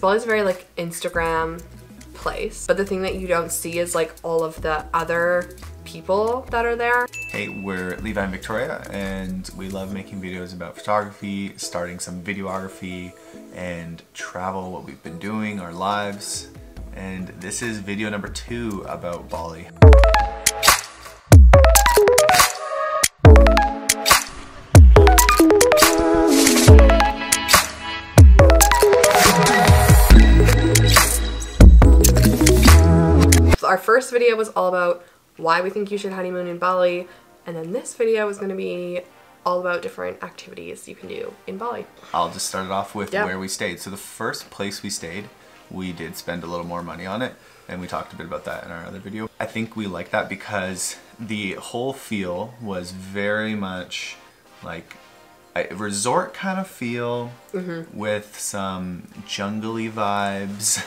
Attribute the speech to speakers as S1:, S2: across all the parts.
S1: Bali's a very like Instagram place, but the thing that you don't see is like all of the other people that are there.
S2: Hey, we're Levi and Victoria, and we love making videos about photography, starting some videography, and travel, what we've been doing, our lives. And this is video number 2 about Bali.
S1: Our first video was all about why we think you should honeymoon in Bali, and then this video is going to be all about different activities you can do in Bali.
S2: I'll just start it off with where we stayed. So the first place we stayed, we did spend a little more money on it, and we talked a bit about that in our other video. I think we like that because the whole feel was very much like a resort kind of feel with some jungly vibes.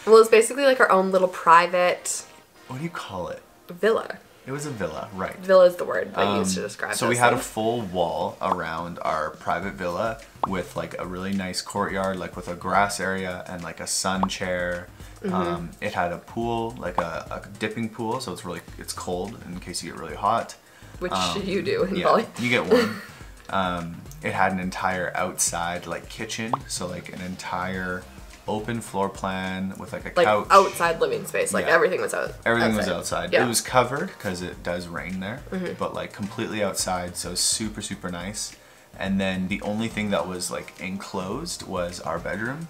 S1: Well, it's basically like our own little private...
S2: What do you call it?
S1: Villa.
S2: It was a villa, right.
S1: Villa is the word I used to describe
S2: So we had a full wall around our private villa with like a really nice courtyard, like with a grass area and like a sun chair. It had a pool, like a dipping pool, so it's cold in case you get really hot.
S1: Which you do in Bali.
S2: You get warm. It had an entire outside like kitchen, so like an entire open floor plan with like a couch.
S1: Outside living space, like everything was outside.
S2: Everything was outside. It was covered because it does rain there, but like completely outside, so super, super nice. And then the only thing that was like enclosed was our bedroom.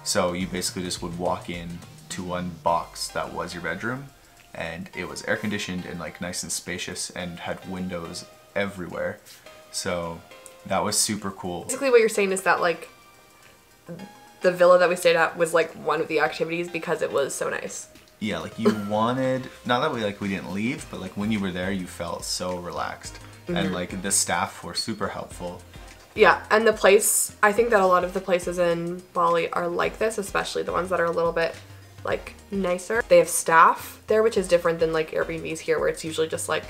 S2: So you basically just would walk in to one box that was your bedroom, and it was air conditioned and like nice and spacious and had windows everywhere. So that was super cool. Basically
S1: what you're saying is that like the villa that we stayed at was like one of the activities because it was so nice.
S2: Yeah, like you wanted, not that we didn't leave, but like when you were there you felt so relaxed. And like the staff were super helpful.
S1: Yeah, and the place, I think that a lot of the places in Bali are like this, especially the ones that are a little bit like nicer. They have staff there, which is different than like Airbnbs here where it's usually just like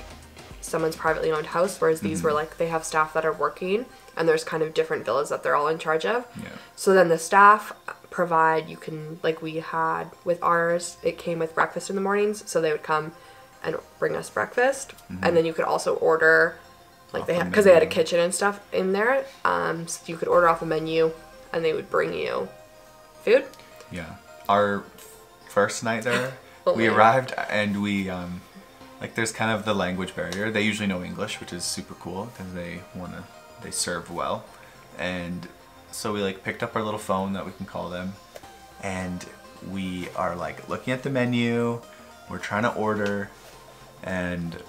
S1: someone's privately owned house, whereas these were like they have staff that are working, and there's kind of different villas that they're all in charge of. Yeah. So then the staff provide, you can, like we had with ours, it came with breakfast in the mornings, so they would come and bring us breakfast, and then you could also order, like because they had a kitchen and stuff in there, so you could order off a menu, and they would bring you food.
S2: Yeah. Our first night there, we arrived and we like there's kind of the language barrier. They usually know English, which is super cool because they serve well. And so we like picked up our little phone that we can call them, and we are like looking at the menu, we're trying to order, and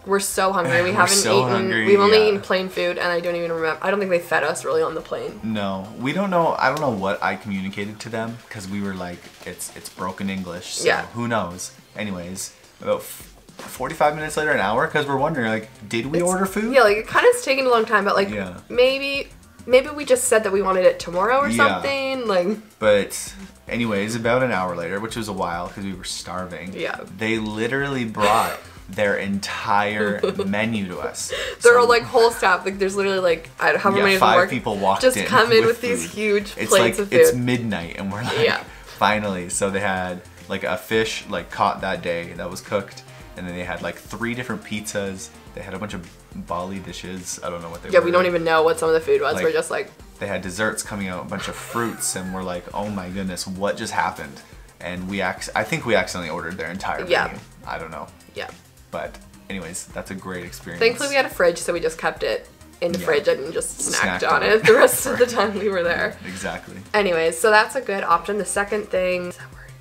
S1: we're so hungry. We haven't eaten. We've only eaten plain food, and I don't even remember. I don't think they fed us really on the plane.
S2: No, we don't know. I don't know what I communicated to them because we were like, it's broken English, so who knows. Anyways, about 45 minutes later, an hour, because we're wondering like, did we order food?
S1: Yeah, like it kind of taking a long time, but like maybe we just said that we wanted it tomorrow or something. Like,
S2: but anyways, about an hour later, which was a while because we were starving. Yeah, they literally brought their entire menu to us.
S1: There are like whole staff, like there's literally like however many of them
S2: 5 people walked
S1: just
S2: in
S1: come in with
S2: food.
S1: these huge
S2: it's
S1: plates
S2: like,
S1: of food.
S2: It's midnight and we're like, finally. So they had like a fish like caught that day that was cooked, and then they had like 3 different pizzas. They had a bunch of Bali dishes. I don't know what they were.
S1: Yeah, we don't even know what some of the food was. We're just like,
S2: they had desserts coming out, a bunch of fruits, and we're like, oh my goodness, what just happened? And I think we accidentally ordered their entire menu. I don't know. Yeah. But anyways, that's a great experience.
S1: Thankfully we had a fridge, so we just kept it in the fridge and just snacked on it the rest of the time we were there.
S2: Exactly.
S1: Anyways, so that's a good option. The second thing...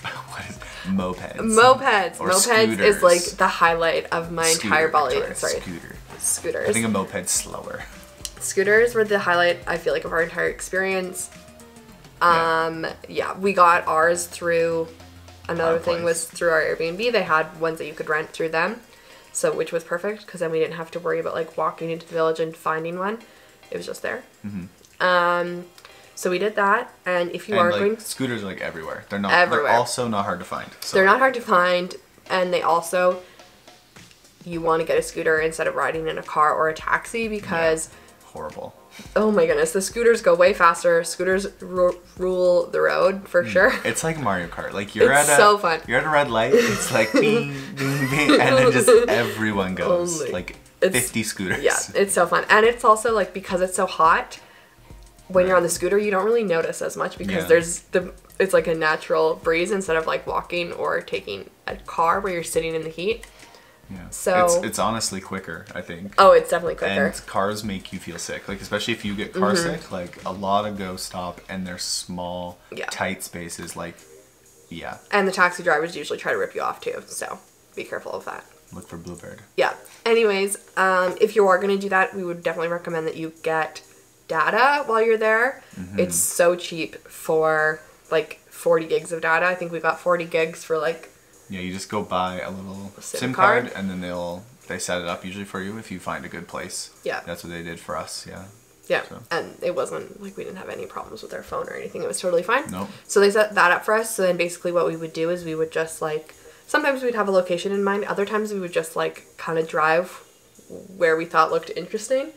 S2: What is mopeds?
S1: Mopeds.
S2: Or
S1: mopeds
S2: scooters.
S1: is like the highlight of my entire Bali. Sorry. Scooters.
S2: I think a moped's slower.
S1: Scooters were the highlight, I feel like, of our entire experience. Yeah, we got ours through... Another thing was through our Airbnb. They had ones that you could rent through them, so which was perfect because then we didn't have to worry about like walking into the village and finding one. It was just there. So we did that, and if you are
S2: like,
S1: going,
S2: scooters are like everywhere. They're not. Everywhere. They're also not hard to find. So.
S1: They're not hard to find, and they also, you want to get a scooter instead of riding in a car or a taxi because
S2: horrible.
S1: Oh my goodness, the scooters go way faster. Scooters rule the road for sure.
S2: It's like Mario Kart. Like
S1: It's so fun.
S2: You're at a red light. It's like bing, bing, bing, and then just everyone goes. Like 50 scooters.
S1: Yeah, it's so fun. And it's also like, because it's so hot, when you're on the scooter, you don't really notice as much because it's like a natural breeze instead of like walking or taking a car where you're sitting in the heat.
S2: Yeah.
S1: So
S2: it's honestly quicker, I think.
S1: Oh, it's definitely quicker.
S2: And cars make you feel sick. Like, especially if you get car sick, like a lot of go stop and they're small, tight spaces. Like, yeah.
S1: And the taxi drivers usually try to rip you off too. So be careful of that.
S2: Look for Bluebird.
S1: Yeah. Anyways, if you are going to do that, we would definitely recommend that you get data while you're there. It's so cheap for like 40 gigs of data. I think we got 40 gigs for like...
S2: Yeah, you just go buy a little SIM card and then they set it up usually for you if you find a good place. Yeah. That's what they did for us, yeah.
S1: Yeah, so. And it wasn't like we didn't have any problems with our phone or anything. It was totally fine.
S2: Nope.
S1: So they set that up for us. So then basically what we would do is we would just like... Sometimes we'd have a location in mind. Other times we would just like kind of drive where we thought looked interesting.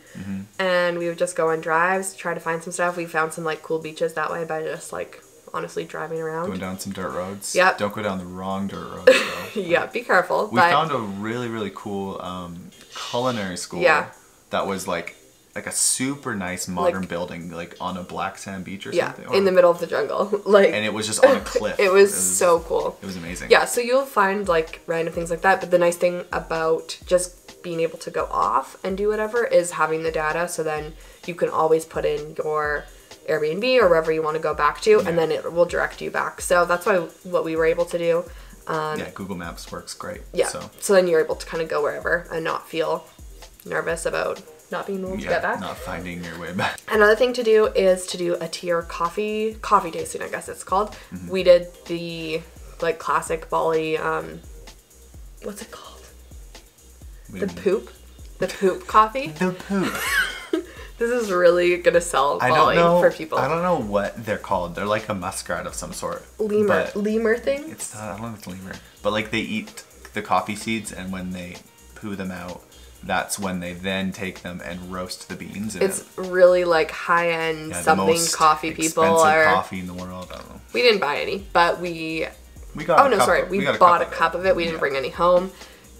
S1: And we would just go on drives, try to find some stuff. We found some like cool beaches that way by just like... honestly driving around.
S2: Going down some dirt roads.
S1: Yep.
S2: Don't go down the wrong dirt roads though.
S1: Yeah, be careful.
S2: We found a really, really cool culinary school that was like a super nice modern building like on a black sand beach or something.
S1: Yeah, in the middle of the jungle. Like,
S2: and it was just on a cliff.
S1: It was so cool.
S2: It was amazing.
S1: Yeah, so you'll find like random things like that, but the nice thing about just being able to go off and do whatever is having the data, so then you can always put in your Airbnb or wherever you want to go back to, and then it will direct you back. So that's what we were able to do.
S2: Yeah, Google Maps works great.
S1: Yeah. So then you're able to kind of go wherever and not feel nervous about not being able to get back.
S2: Not finding your way back.
S1: Another thing to do is to do a tier coffee tasting, I guess it's called. We did the like classic Bali, what's it called? The poop coffee.
S2: The poop.
S1: This is really gonna sell Bali for people.
S2: I don't know what they're called. They're like a muskrat of some sort.
S1: Lemur thing?
S2: It's not, I don't know if it's lemur. But like they eat the coffee seeds and when they poo them out, that's when they then take them and roast the beans. And
S1: it's really like high-end something coffee people are.
S2: Coffee in the world, I don't know.
S1: We didn't buy any, but we
S2: got
S1: we bought a cup of it. We didn't bring any home.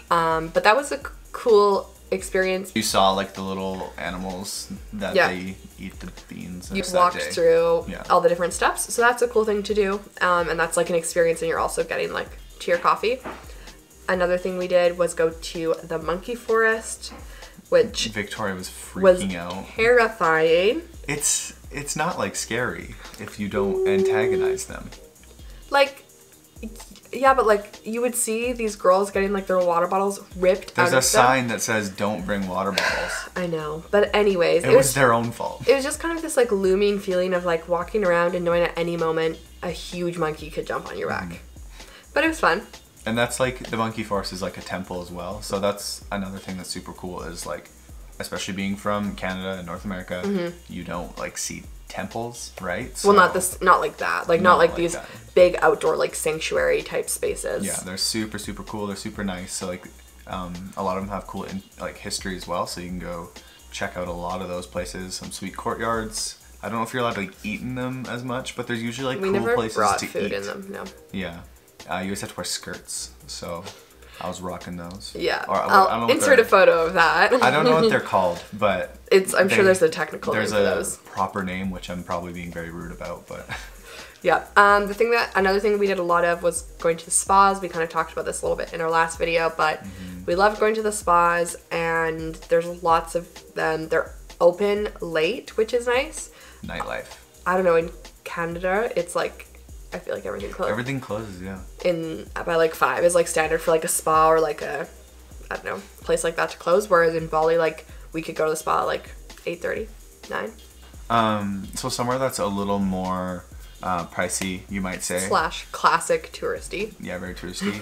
S1: But that was a cool experience.
S2: You saw like the little animals that they eat the beans.
S1: You walked through all the different steps, so that's a cool thing to do, and that's like an experience, and you're also getting like tier coffee. Another thing we did was go to the monkey forest, which
S2: Victoria was freaking out.
S1: Terrifying.
S2: It's not like scary if you don't antagonize them.
S1: Like, yeah, but like you would see these girls getting like their water bottles ripped out of them.
S2: There's a sign that says don't bring water bottles.
S1: I know, but anyways,
S2: it was their own fault.
S1: It was just kind of this like looming feeling of like walking around and knowing at any moment a huge monkey could jump on your back. But it was fun. And
S2: that's like the monkey forest is like a temple as well. So that's another thing that's super cool is like, especially being from Canada and North America, you don't like see temples, right? So,
S1: well, not like that. Like not like these that. Big outdoor like sanctuary type spaces.
S2: Yeah, they're super cool. They're super nice. So like a lot of them have cool like history as well. So you can go check out a lot of those places. Some sweet courtyards. I don't know if you're allowed to like, eat in them as much, but there's usually like cool places to eat. We never brought food in them. No. Yeah, you always have to wear skirts. So I was rocking those. Yeah, I'll insert a photo of that. I don't know what they're called, but I'm sure there's a technical name for those. There's a proper name, which I'm probably being very rude about, but. Yeah. Another thing we did a lot of was going to the spas. We kind of talked about this a little bit in our last video, but we loved going to the spas, and there's lots of them. They're open late, which is nice. Nightlife. I don't know. In Canada, it's like. I feel like everything closes. Everything closes, yeah. By like 5 is like standard for like a spa or like a, I don't know, place like that to close. Whereas in Bali, like we could go to the spa at like 8:30, 9. So somewhere that's a little more pricey, you might say. / classic touristy. Yeah, very touristy.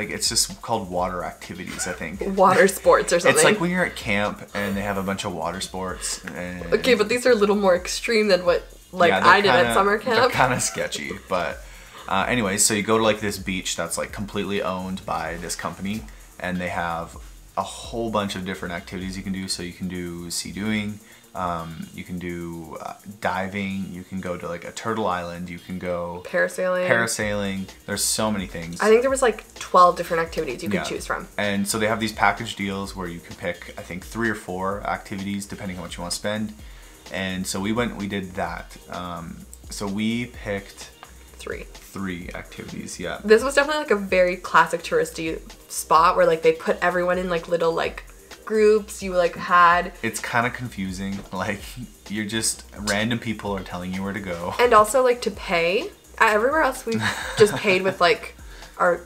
S2: It's just called water activities, I think. Water sports or something. It's like when you're at camp and they have a bunch of water sports. Okay, but these are a little more extreme than what. I did at summer camp. They're kind of sketchy, but anyways, so you go to like this beach that's like completely owned by this company, and they have a whole bunch of different activities you can do. So you can do sea doing, you can do diving, you can go to like a turtle island, you can go parasailing. There's so many things.
S1: I think there was like 12 different activities you could choose from.
S2: And so they have these package deals where you can pick, I think, 3 or 4 activities depending on what you want to spend. And so we did that. So we picked 3 activities. Yeah.
S1: This was definitely like a very classic touristy spot where like they put everyone in like little like groups. You like had.
S2: It's kind of confusing. Like you're just random people are telling you where to go.
S1: And also like to pay. Everywhere else we just paid with like our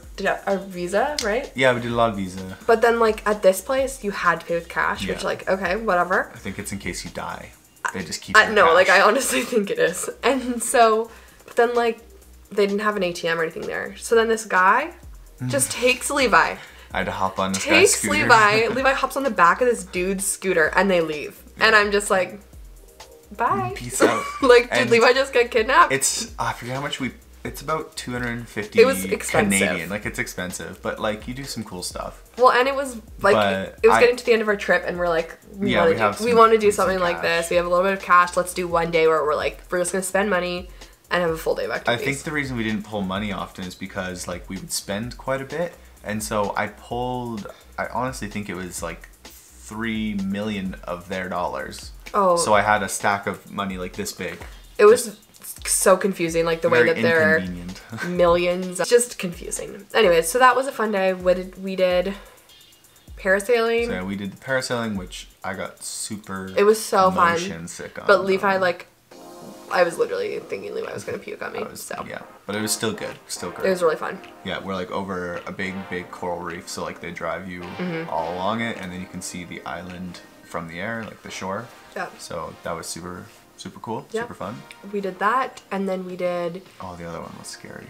S1: Visa, right?
S2: Yeah, we did a lot of Visa.
S1: But then like at this place you had to pay with cash, which like okay, whatever.
S2: I think it's in case you die. They just keep.
S1: No, like I honestly think it is. And so, but then like they didn't have an ATM or anything there. So then this guy just takes Levi.
S2: I had to hop on this guy's scooter.
S1: Levi. Levi hops on the back of this dude's scooter and they leave. And I'm just like, bye.
S2: Peace out.
S1: Like, did Levi just get kidnapped?
S2: I forget how much it's about 250
S1: it was expensive.
S2: Canadian. Like it's expensive, but like you do some cool stuff.
S1: Well, and it was like it was getting to the end of our trip and we're like we want to do something like this. We have a little bit of cash. Let's do one day where we're just going to spend money and have a full day of activities.
S2: I think the reason we didn't pull money often is because like we would spend quite a bit, and so I honestly think it was like 3 million of their dollars. Oh. So I had a stack of money like this big.
S1: It was so confusing, like the way that there are millions. Just confusing. Anyways, so that was a fun day. We did parasailing.
S2: So yeah, we did the parasailing, which I got super.
S1: It was so
S2: motion sick on.
S1: But Levi, like, I was literally thinking Levi was gonna puke on me.
S2: Yeah, but it was still good. Still great.
S1: It was really fun.
S2: Yeah, we're like over a big coral reef, so like they drive you all along it, and then you can see the island from the air, like the shore. Yeah. So that was super cool. Yep. Super fun.
S1: We did that, and then we did.
S2: Oh, the other one was scary.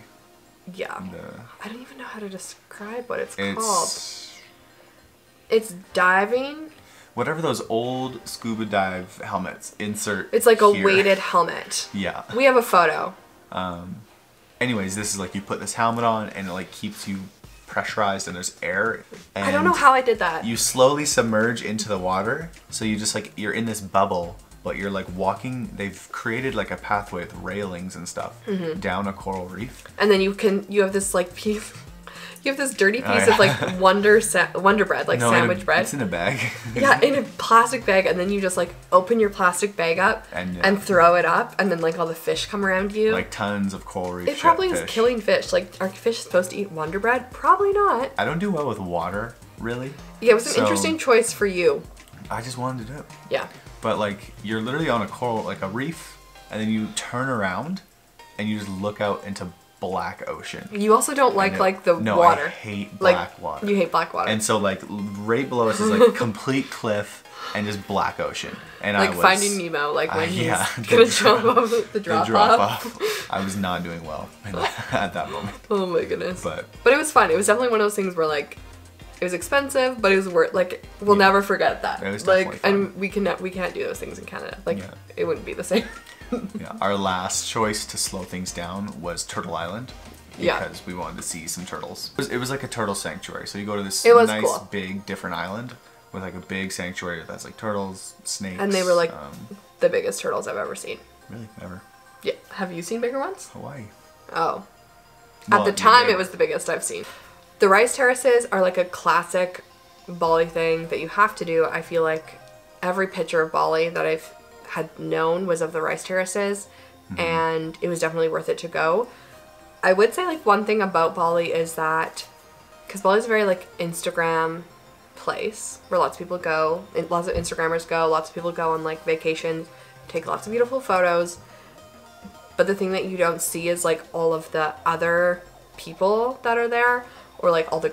S1: Yeah. I don't even know how to describe what it's called. It's diving.
S2: Whatever those old scuba dive helmets insert.
S1: It's like a weighted helmet.
S2: Yeah.
S1: We have a photo.
S2: Anyways, this is like you put this helmet on and it like keeps you pressurized and there's air. And
S1: I don't know how I did that.
S2: You slowly submerge into the water. So you just like, you're in this bubble, but you're like walking. They've created like a pathway with railings and stuff down a coral reef. And then you have this like piece. You have this dirty piece of like Wonder Bread, like sandwich bread. It's in a bag.
S1: Yeah, in a plastic bag, and then you just like open your plastic bag up and throw it up, and then like all the fish come around you.
S2: Like tons of coral reef.
S1: It probably is killing fish. Like, are fish supposed to eat Wonder Bread? Probably not.
S2: I don't do well with water, really.
S1: Yeah, it was an interesting choice for you.
S2: I just wanted to do it.
S1: Yeah.
S2: But like, you're literally on a coral, like a reef, and then you turn around, and you just look out into black ocean.
S1: You also don't like the water.
S2: I hate black water.
S1: You hate black water.
S2: And so like right below us is like complete cliff and just black ocean. And
S1: like Finding Nemo, like when he's gonna jump off the drop off.
S2: I was not doing well at that moment.
S1: Oh my goodness. But it was fun. It was definitely one of those things where like it was expensive, but it was worth. Like we'll never forget that. It was definitely fun. And we can't do those things in Canada. Like it wouldn't be the same.
S2: Yeah, our last choice to slow things down was Turtle Island because we wanted to see some turtles. It was like a turtle sanctuary. So you go to this nice big different island with like a big sanctuary that's like turtles, snakes.
S1: And they were like the biggest turtles I've ever seen.
S2: Really? Ever?
S1: Yeah. Have you seen bigger ones?
S2: Hawaii.
S1: Oh. Well, at the time it was the biggest I've seen. The rice terraces are like a classic Bali thing that you have to do. I feel like every picture of Bali that I've had known was of the rice terraces, and it was definitely worth it to go. I would say like one thing about Bali is that because Bali is a very like Instagram place where lots of people go, and lots of Instagrammers go, lots of people go on like vacations, take lots of beautiful photos, but the thing that you don't see is like all of the other people that are there, or like all the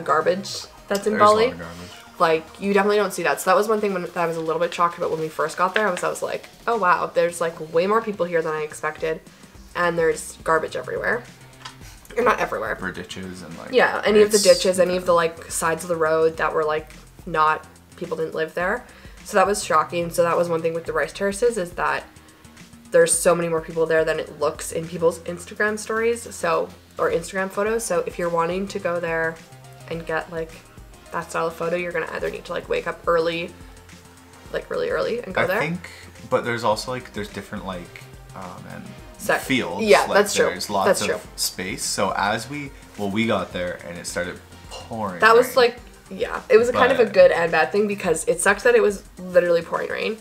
S1: garbage that's in Bali. Like, you definitely don't see that. So that was one thing that I was a little bit shocked about when we first got there. I was like, oh wow, there's like way more people here than I expected. And there's garbage everywhere. Or not everywhere.
S2: For ditches and like...
S1: Yeah, any of the ditches, any of the like sides of the road that were like people didn't live there. So that was shocking. So that was one thing with the rice terraces is that there's so many more people there than it looks in people's Instagram stories. Or Instagram photos. So if you're wanting to go there and get like that style of photo, you're gonna either need to like wake up early, like really early and go there.
S2: I think, but there's also like, there's different like, fields.
S1: Yeah,
S2: like,
S1: that's true.
S2: There's lots
S1: That's
S2: of space. So as we got there and it started pouring
S1: That was
S2: rain,
S1: like, yeah, it was kind of a good and bad thing because it sucks that it was literally pouring rain.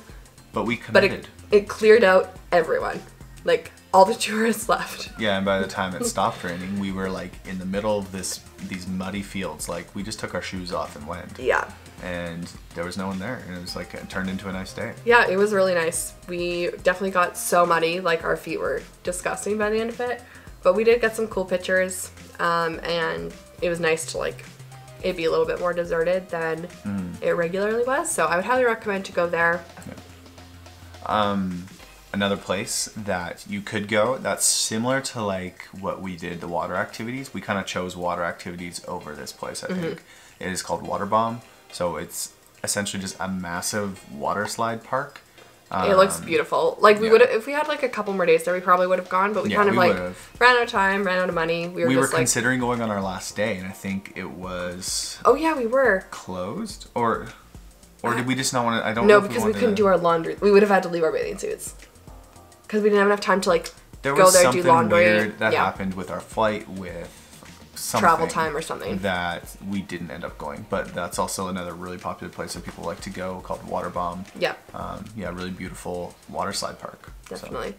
S2: But we committed.
S1: But it cleared out everyone. Like, all the tourists left.
S2: Yeah, and by the time it stopped raining, we were like in the middle of these muddy fields. Like, we just took our shoes off and went.
S1: Yeah.
S2: And there was no one there. And it was like, it turned into a nice day.
S1: Yeah, it was really nice. We definitely got so muddy. Like, our feet were disgusting by the end of it. But we did get some cool pictures. And it was nice to like, it be a little bit more deserted than it regularly was. So I would highly recommend to go there.
S2: Yeah. Another place that you could go that's similar to like what we did, the water activities. We kind of chose water activities over this place, I think. It is called Water Bomb. So it's essentially just a massive water slide park.
S1: It looks beautiful. Like we would have, if we had like a couple more days there, we probably would have gone, but we kind of like ran out of time, ran out of money. We were just
S2: considering going on our last day, and I think it was.
S1: Oh yeah, we were
S2: closed, or did we just not want to? I don't know.
S1: No, because we couldn't do our laundry. We would have had to leave our bathing suits because we didn't have enough time to like go there, do laundry.
S2: Weird that happened with our flight with
S1: travel time or something
S2: that we didn't end up going, but that's also another really popular place that people like to go called Water Bomb.
S1: Yeah.
S2: Yeah, really beautiful water slide park.
S1: Definitely.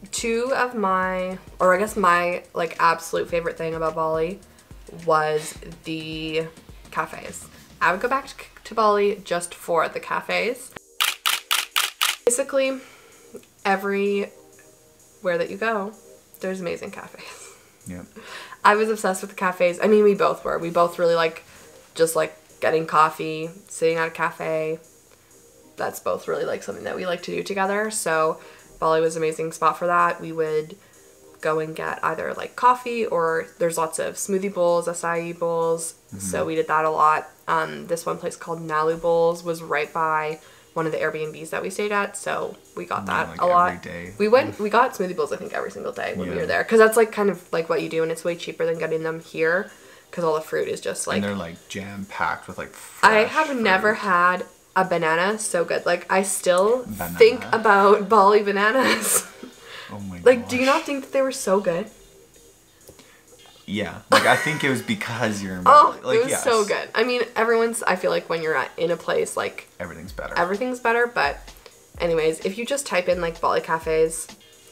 S1: So. Two of my, or I guess my like absolute favorite thing about Bali was the cafes. I would go back to Bali just for the cafes. Basically, everywhere that you go, there's amazing cafes.
S2: Yeah.
S1: I was obsessed with the cafes. I mean, we both were. We both really like just like getting coffee, sitting at a cafe. That's both really like something that we like to do together. So Bali was an amazing spot for that. We would go and get either like coffee or there's lots of smoothie bowls, acai bowls. So we did that a lot. This one place called Nalu Bowls was right by one of the Airbnbs that we stayed at, so we got that
S2: like
S1: a lot.
S2: Every day.
S1: We got smoothie bowls I think every single day when we were there, because that's like kind of like what you do, and it's way cheaper than getting them here, because all the fruit is just like.
S2: And they're like jam packed with like. Fresh
S1: I have
S2: fruit.
S1: never had a banana so good. Like I still think about Bali bananas.
S2: Oh my god.
S1: Like, do you not think that they were so good?
S2: Yeah, like I think it was because you're in Bali.
S1: Like, it was so good. I mean, I feel like when you're in a place, like
S2: everything's better.
S1: Everything's better, but anyways, if you just type in like Bali cafes,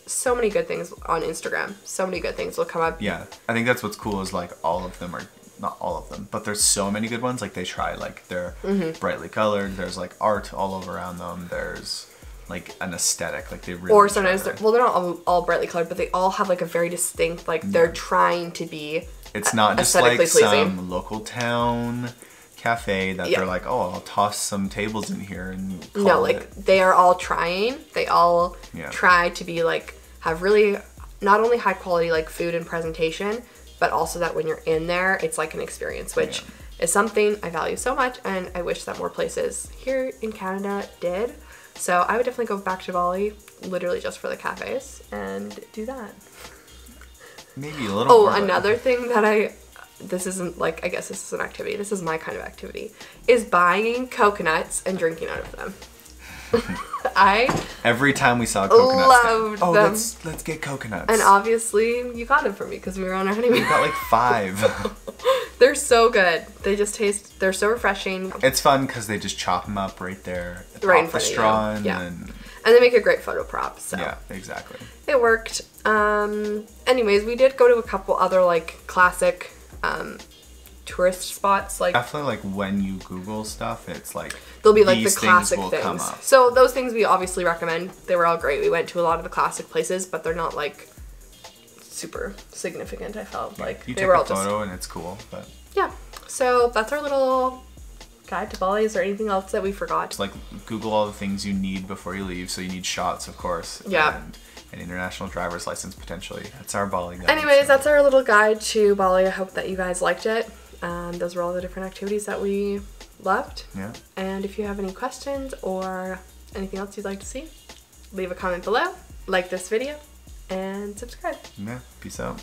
S1: so many good things on Instagram. So many good things will come up.
S2: Yeah, I think that's what's cool is like all of them are, not all of them, but there's so many good ones. Like they try, like they're brightly colored. There's like art all over around them. There's like an aesthetic, like they really.
S1: Or sometimes they're not all brightly colored, but they all have like a very distinct, like they're trying to be.
S2: It's not just like pleasing. Some local town cafe that they're like, oh, I'll toss some tables in here and call it.
S1: They are all trying. They all try to be like have really not only high quality like food and presentation, but also that when you're in there, it's like an experience, which is something I value so much, and I wish that more places here in Canada did. So I would definitely go back to Bali, literally just for the cafes, and do that.
S2: Maybe a little more.
S1: Oh, another thing that this isn't like, I guess this is an activity, this is my kind of activity, is buying coconuts and drinking out of them.
S2: Every time we saw coconuts,
S1: loved them.
S2: Let's get coconuts.
S1: And obviously you got them for me because we were on our honeymoon.
S2: We got like 5.
S1: They're so good. They just taste, they're so refreshing.
S2: It's fun because they just chop them up right there.
S1: Right in
S2: front of the straw. And
S1: they make a great photo prop. So
S2: yeah, exactly.
S1: It worked. Anyways, we did go to a couple other like classic tourist spots. Like
S2: definitely, like when you Google stuff, it's like
S1: there'll be like the classic things. So those things we obviously recommend. They were all great. We went to a lot of the classic places, but they're not like super significant. I felt like
S2: you
S1: they
S2: take
S1: were all
S2: a photo and it's cool, but
S1: yeah. So that's our little guide to Bali. Is there anything else that we forgot?
S2: Just like Google all the things you need before you leave. So you need shots, of course.
S1: Yeah.
S2: And an international driver's license potentially. That's our Bali guide.
S1: Anyways, that's our little guide to Bali. I hope that you guys liked it. Those were all the different activities that we loved.
S2: Yeah.
S1: And if you have any questions or anything else you'd like to see, leave a comment below, like this video, and subscribe.
S2: Yeah, peace out.